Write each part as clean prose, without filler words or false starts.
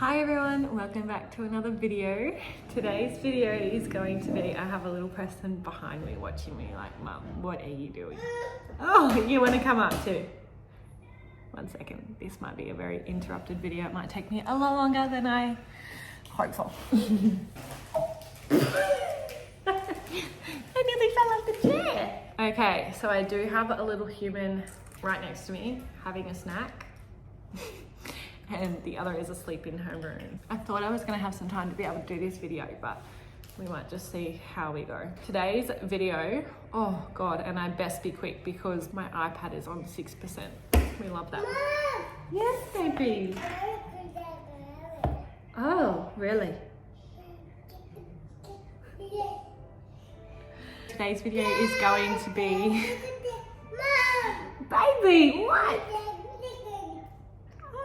Hi everyone, welcome back to another video. Today's video is going to be, I have a little person behind me watching me like, Mum, what are you doing? Oh, you want to come up too? 1 second, this might be a very interrupted video. It might take me a lot longer than I hoped for. I nearly fell off the chair. Okay, so I do have a little human right next to me having a snack. And the other is asleep in her room. I thought I was gonna have some time to be able to do this video, but we might just see how we go. Today's video, oh God, and I best be quick because my iPad is on 6%. We love that. Mom! Yes, baby. Oh, really? Today's video is going to be... Baby, what?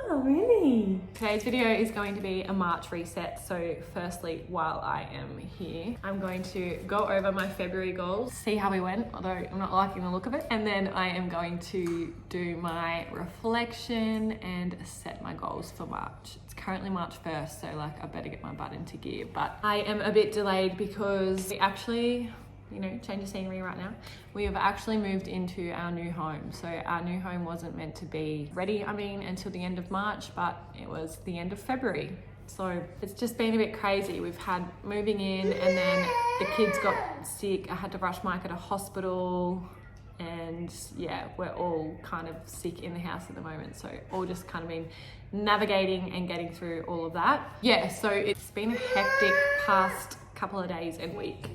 Oh, really? Today's video is going to be a March reset. So firstly, while I am here, I'm going to go over my February goals, see how we went, although I'm not liking the look of it. And then I am going to do my reflection and set my goals for March. It's currently March 1st, so like I better get my butt into gear. But I am a bit delayed because we actually, you know, change of scenery right now. We have actually moved into our new home. So our new home wasn't meant to be ready, until the end of March, but it was the end of February. So it's just been a bit crazy. We've had moving in and then the kids got sick. I had to rush Mike at a hospital and yeah, we're all kind of sick in the house at the moment. So all just kind of been navigating and getting through all of that. Yeah, so it's been a hectic past couple of days and week.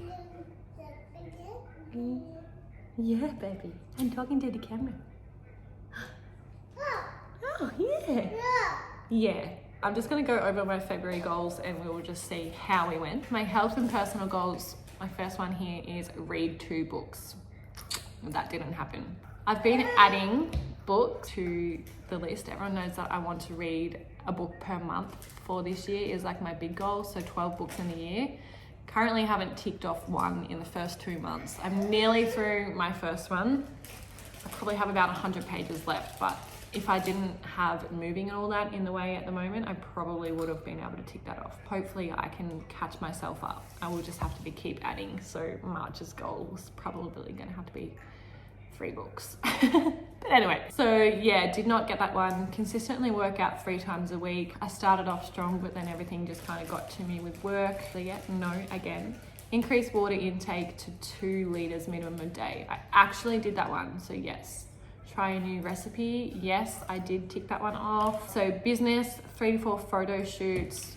Yeah, baby. I'm talking to the camera. Oh, yeah. Yeah. I'm just going to go over my February goals and we will just see how we went. My health and personal goals, my first one here is read 2 books. That didn't happen. I've been adding books to the list. Everyone knows that I want to read a book per month for this year is like my big goal. So 12 books in the year. Currently haven't ticked off one in the first 2 months. I'm nearly through my first one. I probably have about 100 pages left, but if I didn't have moving and all that in the way at the moment, I probably would have been able to tick that off. Hopefully I can catch myself up. I will just have to keep adding. So March's goal is probably gonna have to be 3 books. But anyway, so yeah, did not get that one. Consistently work out 3 times a week. I started off strong, but then everything just kind of got to me with work. So yeah, no, again. Increase water intake to 2 liters minimum a day. I actually did that one, so yes. Try a new recipe. Yes, I did tick that one off. So business, 3 to 4 photo shoots.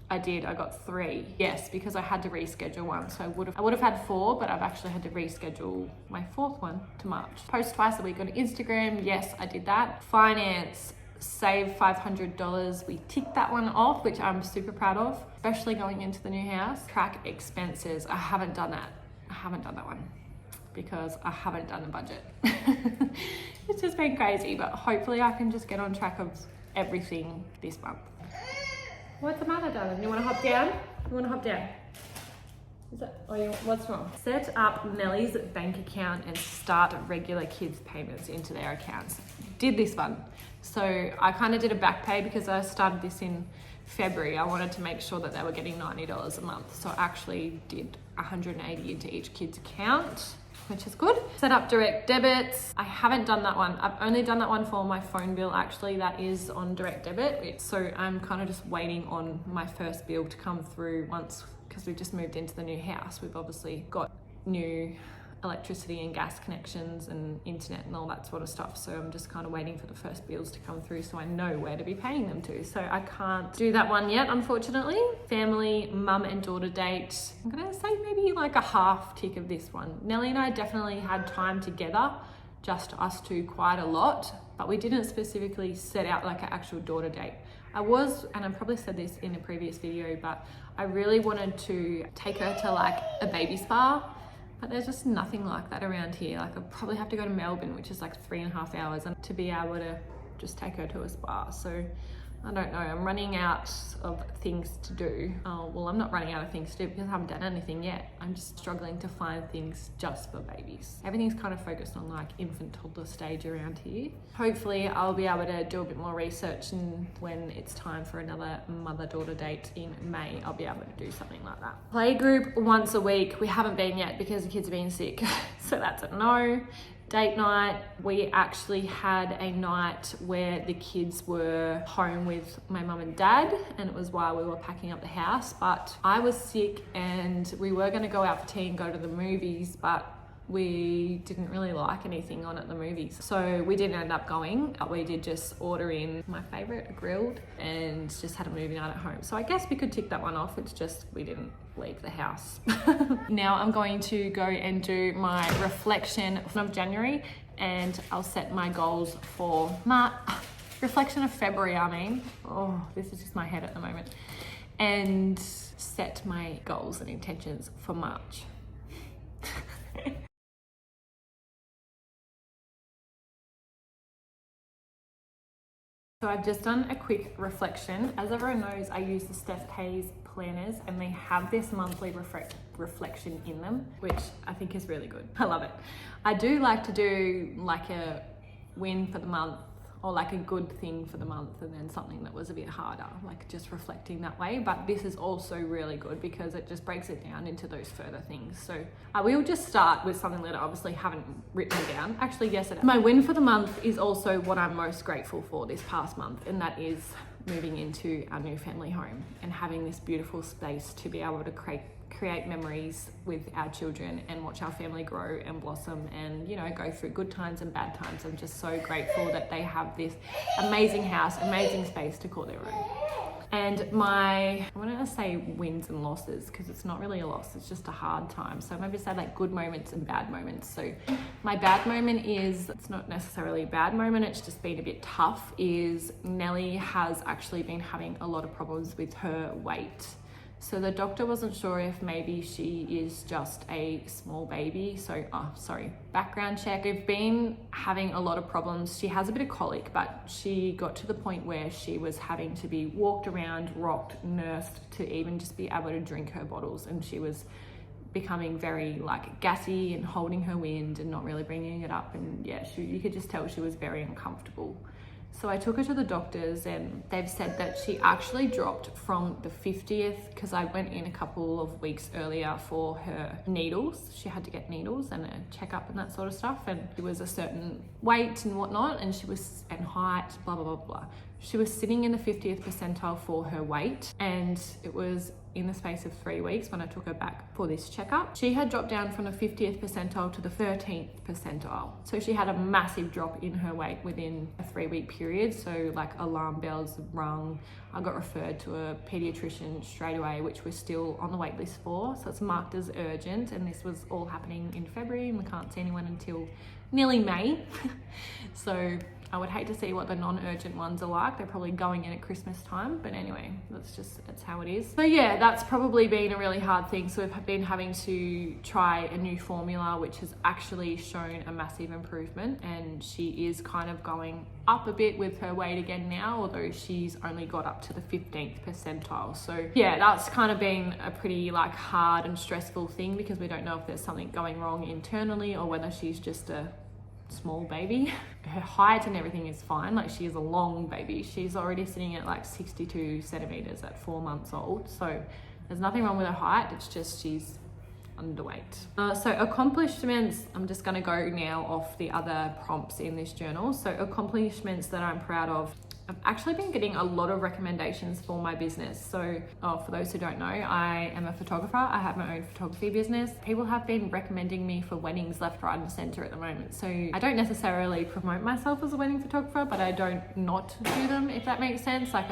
I did, I got 3. Yes, because I had to reschedule one. So I would have had 4, but I've actually had to reschedule my 4th one to March. Post twice a week on Instagram. Yes, I did that. Finance, save $500. We ticked that one off, which I'm super proud of, especially going into the new house. Track expenses. I haven't done that. I haven't done that one because I haven't done the budget. It's just been crazy, but hopefully I can just get on track of everything this month. What's the matter, darling? You want to hop down? You want to hop down? Is that, what's wrong? Set up Nellie's bank account and start regular kids' payments into their accounts. Did this one. So I kind of did a back pay because I started this in February. I wanted to make sure that they were getting $90 a month. So I actually did $180 into each kid's account, which is good. Set up direct debits. I haven't done that one. I've only done that one for my phone bill. Actually, that is on direct debit. So I'm kind of just waiting on my first bill to come through once, because we've just moved into the new house. We've obviously got new electricity and gas connections and internet and all that sort of stuff. So I'm just kind of waiting for the first bills to come through so I know where to be paying them to. So I can't do that one yet, unfortunately. Family, mum and daughter date. I'm gonna say maybe like a half tick of this one. Nellie and I definitely had time together, just us two quite a lot, but we didn't specifically set out like an actual daughter date. I was, and I probably said this in a previous video, but I really wanted to take her to like a baby spa. But there's just nothing like that around here. Like I'll probably have to go to Melbourne, which is like 3.5 hours, and to be able to just take her to a spa. So I don't know, I'm running out of things to do. Well, I'm not running out of things to do because I haven't done anything yet. I'm just struggling to find things just for babies. Everything's kind of focused on like infant toddler stage around here. Hopefully I'll be able to do a bit more research, and when it's time for another mother-daughter date in May, I'll be able to do something like that. Playgroup once a week. We haven't been yet because the kids have been sick. So that's a no. Date night, we actually had a night where the kids were home with my mum and dad, and it was while we were packing up the house, but I was sick and we were going to go out for tea and go to the movies, but we didn't really like anything on at the movies, so we didn't end up going. We did just order in my favorite, grilled, and just had a movie night at home. So I guess we could tick that one off. It's just we didn't leave the house. Now I'm going to go and do my reflection of January, and I'll set my goals for reflection of February. Oh, this is just my head at the moment, and set my goals and intentions for March. So I've just done a quick reflection. As everyone knows, I use the Steph Hayes planners, and they have this monthly reflection in them, which I think is really good. I love it. I do like to do like a win for the month, or like a good thing for the month, and then something that was a bit harder, like just reflecting that way. But this is also really good because it just breaks it down into those further things. So I will just start with something that I obviously haven't written down. Actually, yes, it is. My win for the month is also what I'm most grateful for this past month, and that is moving into our new family home and having this beautiful space to be able to create memories with our children and watch our family grow and blossom, and you know, go through good times and bad times. I'm just so grateful that they have this amazing house, amazing space to call their own. And I want to say wins and losses, because it's not really a loss, it's just a hard time. So maybe say like good moments and bad moments. So my bad moment is, it's not necessarily a bad moment, it's just been a bit tough, is Nellie has actually been having a lot of problems with her weight. So the doctor wasn't sure if maybe she is just a small baby. So, background check. We've been having a lot of problems. She has a bit of colic, but she got to the point where she was having to be walked around, rocked, nursed to even just be able to drink her bottles. And she was becoming very like gassy and holding her wind and not really bringing it up. And yeah, you could just tell she was very uncomfortable. So I took her to the doctors, and they've said that she actually dropped from the 50th, because I went in a couple of weeks earlier for her needles. She had to get needles and a checkup and that sort of stuff. And it was a certain weight and whatnot, and height, blah, blah, blah, blah. She was sitting in the 50th percentile for her weight, and it was in the space of 3 weeks when I took her back for this checkup. She had dropped down from the 50th percentile to the 13th percentile. So she had a massive drop in her weight within a 3-week period. So like alarm bells rung. I got referred to a pediatrician straight away, which we're still on the wait list for. So it's marked as urgent, and this was all happening in February, and we can't see anyone until nearly May. So I would hate to see what the non-urgent ones are like. They're probably going in at Christmas time, but anyway, that's how it is. So yeah, that's probably been a really hard thing. So we've been having to try a new formula, which has actually shown a massive improvement, and she is kind of going up a bit with her weight again now, although she's only got up to the 15th percentile. So yeah, that's kind of been a pretty like hard and stressful thing, because we don't know if there's something going wrong internally or whether she's just a small baby. Her height and everything is fine, like she is a long baby. She's already sitting at like 62 centimeters at 4 months old, so there's nothing wrong with her height, it's just she's underweight. So accomplishments, I'm just going to go now off the other prompts in this journal. So accomplishments that I'm proud of. I've actually been getting a lot of recommendations for my business. So for those who don't know, I am a photographer. I have my own photography business. People have been recommending me for weddings left, right and center at the moment. So I don't necessarily promote myself as a wedding photographer, but I don't not do them, if that makes sense. Like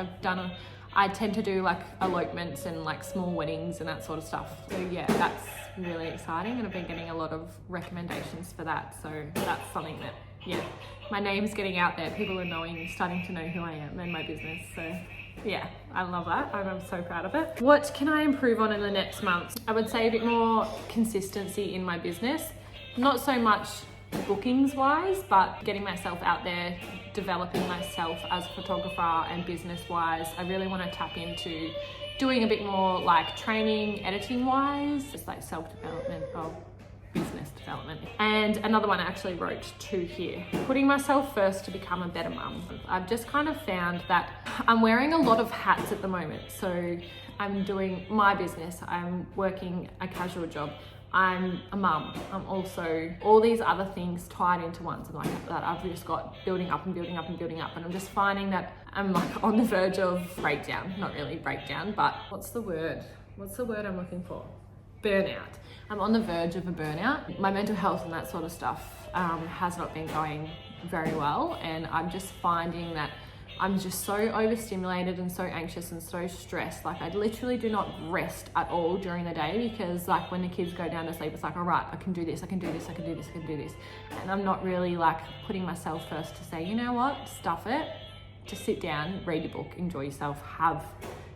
I tend to do like elopements and like small weddings and that sort of stuff. So yeah, that's really exciting, and I've been getting a lot of recommendations for that. So that's something that, yeah, my name's getting out there. People are starting to know who I am and my business. So yeah, I love that. I'm so proud of it. What can I improve on in the next month? I would say a bit more consistency in my business. Not so much bookings wise, but getting myself out there, developing myself as a photographer and business wise. I really want to tap into doing a bit more like training, editing wise, just like self-development of business development. And another one I actually wrote 2 here, putting myself first to become a better mum. I've just kind of found that I'm wearing a lot of hats at the moment. So I'm doing my business, I'm working a casual job, I'm a mum, I'm also all these other things tied into one. So like that I've just got building up and building up and building up, and I'm just finding that I'm like on the verge of breakdown. Not really breakdown, but what's the word I'm looking for? Burnout. I'm on the verge of a burnout. My mental health and that sort of stuff has not been going very well, and I'm just finding that I'm just so overstimulated and so anxious and so stressed. Like I literally do not rest at all during the day, because like when the kids go down to sleep, it's like, all right, I can do this, I can do this, I can do this, I can do this. And I'm not really like putting myself first to say, you know what, stuff it. Just sit down, read your book, enjoy yourself, have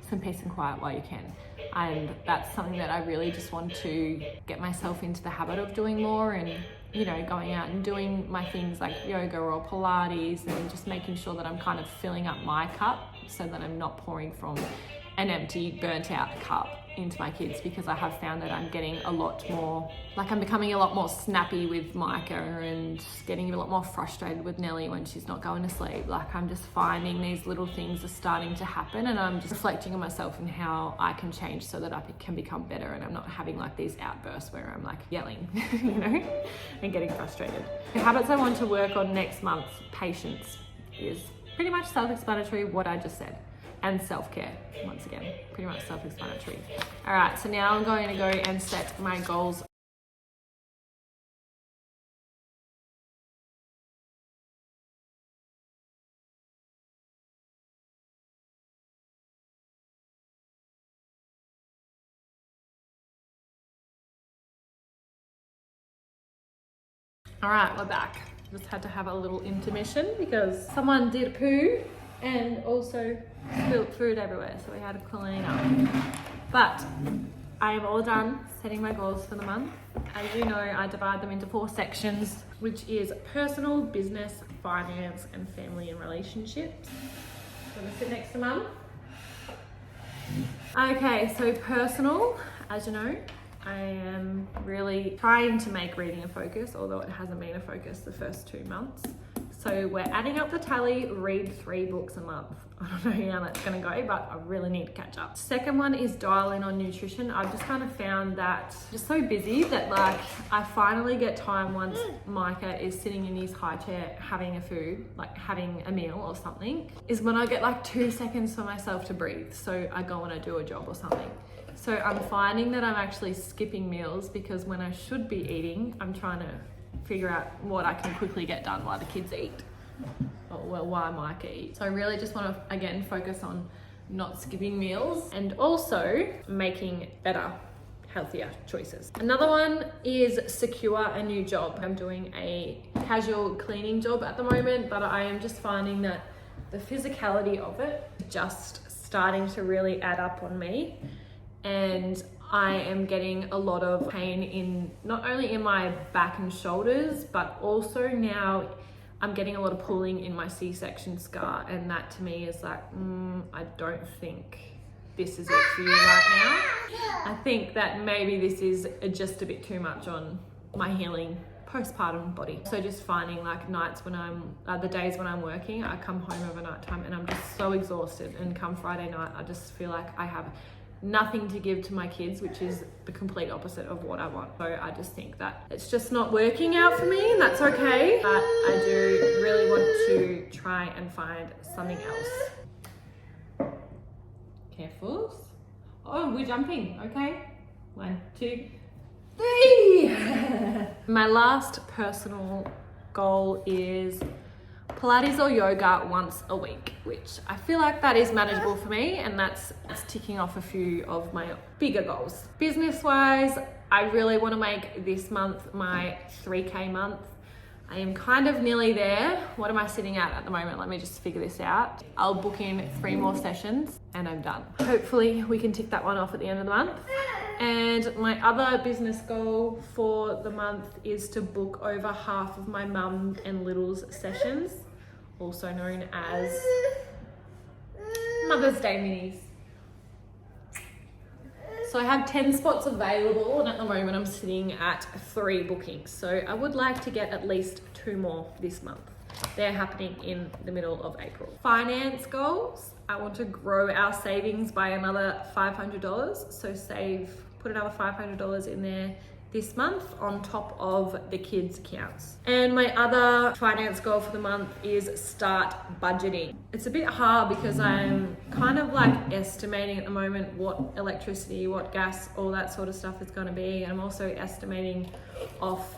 some peace and quiet while you can. And that's something that I really just want to get myself into the habit of doing more, and you know, going out and doing my things like yoga or Pilates, and just making sure that I'm kind of filling up my cup so that I'm not pouring from an empty, burnt out cup into my kids, because I have found that I'm getting a lot more, like I'm becoming a lot more snappy with Micah and getting a lot more frustrated with Nellie when she's not going to sleep. Like I'm just finding these little things are starting to happen, and I'm just reflecting on myself and how I can change so that I can become better, and I'm not having like these outbursts where I'm like yelling, you know, and getting frustrated. The habits I want to work on next month, patience, is pretty much self-explanatory, what I just said. And self-care, once again, pretty much self-explanatory. All right, so now I'm going to go and set my goals. All right, we're back. Just had to have a little intermission because someone did poo and also spilled food everywhere, so we had to clean up. But I am all done setting my goals for the month. As you know, I divide them into 4 sections, which is personal, business, finance, and family and relationships. So I'm gonna sit next to Mum. Okay, so personal, as you know, I am really trying to make reading a focus, although it hasn't been a focus the first 2 months. So we're adding up the tally, read 3 books a month. I don't know how that's gonna go, but I really need to catch up. Second one is dial in on nutrition. I've just kind of found that I'm just so busy that like I finally get time once Micah is sitting in his high chair having a food, like having a meal or something, is when I get like 2 seconds for myself to breathe. So I go and I do a job or something. So I'm finding that I'm actually skipping meals, because when I should be eating, I'm trying to figure out what I can quickly get done while the kids eat, or well, while Micah eats. So I really just want to, again, focus on not skipping meals and also making better, healthier choices. Another one is secure a new job. I'm doing a casual cleaning job at the moment, but I am just finding that the physicality of it just starting to really add up on me. And I am getting a lot of pain in, not only in my back and shoulders, but also now I'm getting a lot of pulling in my C-section scar. And that to me is like, I don't think this is it for you right now. I think that maybe this is just a bit too much on my healing postpartum body. So just finding like nights when the days when I'm working, I come home over night time and I'm just so exhausted. And come Friday night, I just feel like I have nothing to give to my kids, which is the complete opposite of what I want. So I just think that it's just not working out for me, and that's okay. But I do really want to try and find something else. Careful. Oh, we're jumping, okay? 1, 2, 3. My last personal goal is Pilates or yoga once a week, which I feel like that is manageable for me, and that's ticking off a few of my bigger goals. Business wise, I really want to make this month my 3K month. I am kind of nearly there. What am I sitting at the moment? Let me just figure this out. I'll book in 3 more sessions and I'm done. Hopefully we can tick that one off at the end of the month. And my other business goal for the month is to book over half of my mum and Little's sessions, also known as Mother's Day minis. So I have 10 spots available, and at the moment I'm sitting at 3 bookings. So I would like to get at least 2 more this month. They're happening in the middle of April. Finance goals. I want to grow our savings by another $500. So put another $500 in there this month on top of the kids' accounts. And my other finance goal for the month is start budgeting. It's a bit hard because I'm kind of like estimating at the moment what electricity, what gas, all that sort of stuff is going to be. And I'm also estimating off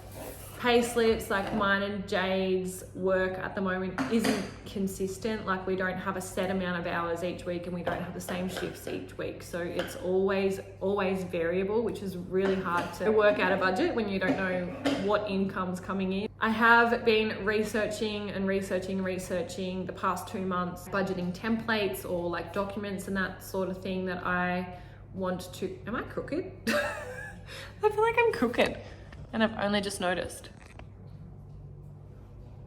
pay slips. Like mine and Jade's work at the moment isn't consistent. Like we don't have a set amount of hours each week and we don't have the same shifts each week. So it's always variable, which is really hard to work out a budget when you don't know what income's coming in. I have been researching the past 2 months, budgeting templates or like documents and that sort of thing that I want to, am I crooked? I feel like I'm crooked. And I've only just noticed.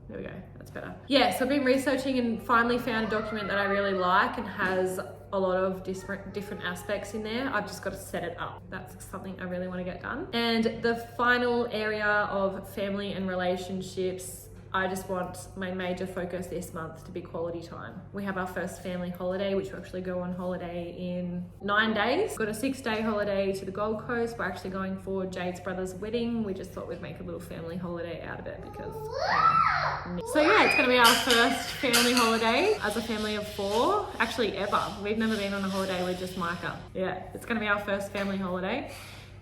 There we go, that's better. Yeah, so I've been researching and finally found a document that I really like and has a lot of different aspects in there. I've just got to set it up. That's something I really want to get done. And the final area of family and relationships, I just want my major focus this month to be quality time. We have our first family holiday, which will actually go on holiday in 9 days. Got a 6-day holiday to the Gold Coast. We're actually going for Jade's brother's wedding. We just thought we'd make a little family holiday out of it because... So yeah, it's gonna be our first family holiday as a family of 4, actually ever. We've never been on a holiday with just Micah. Yeah, it's gonna be our first family holiday.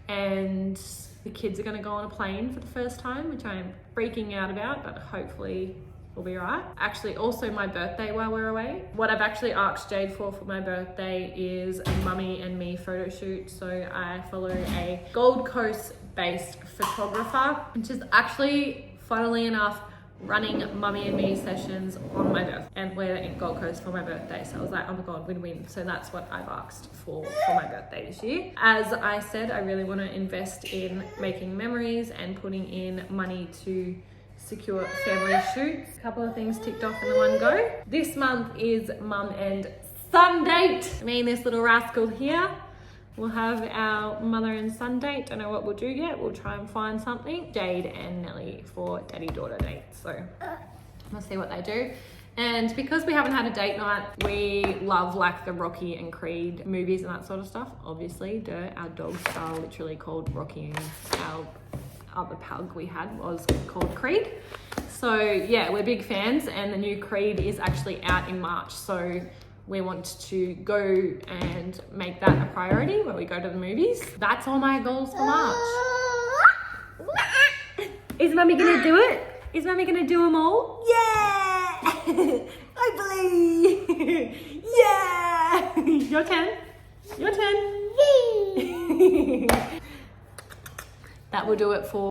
And the kids are going to go on a plane for the first time, which I'm freaking out about, but hopefully we'll be right. Actually, also my birthday while we're away. What I've actually asked Jade for my birthday is a mummy and me photo shoot. So I follow a Gold Coast based photographer, which is actually, funnily enough, running mummy and me sessions on my birthday, and we're in Gold Coast for my birthday. So I was like, oh my god, win-win. So that's what I've asked for my birthday this year. As I said, I really want to invest in making memories and putting in money to secure family shoots. A couple of things ticked off in the one go. This month is mum and son date. Me and this little rascal here. We'll have our mother and son date. Don't know what we'll do yet. We'll try and find something. Jade and Nelly for daddy-daughter date. So we'll see what they do. And because we haven't had a date night, we love like the Rocky and Creed movies and that sort of stuff. Obviously, our dogs are literally called Rocky and our other pug we had was called Creed. So yeah, we're big fans, and the new Creed is actually out in March. So we want to go and make that a priority where we go to the movies. That's all my goals for March. Is mummy gonna do it? Is mummy gonna do them all? Yeah! I believe! Yeah! Your turn. Your turn. That will do it for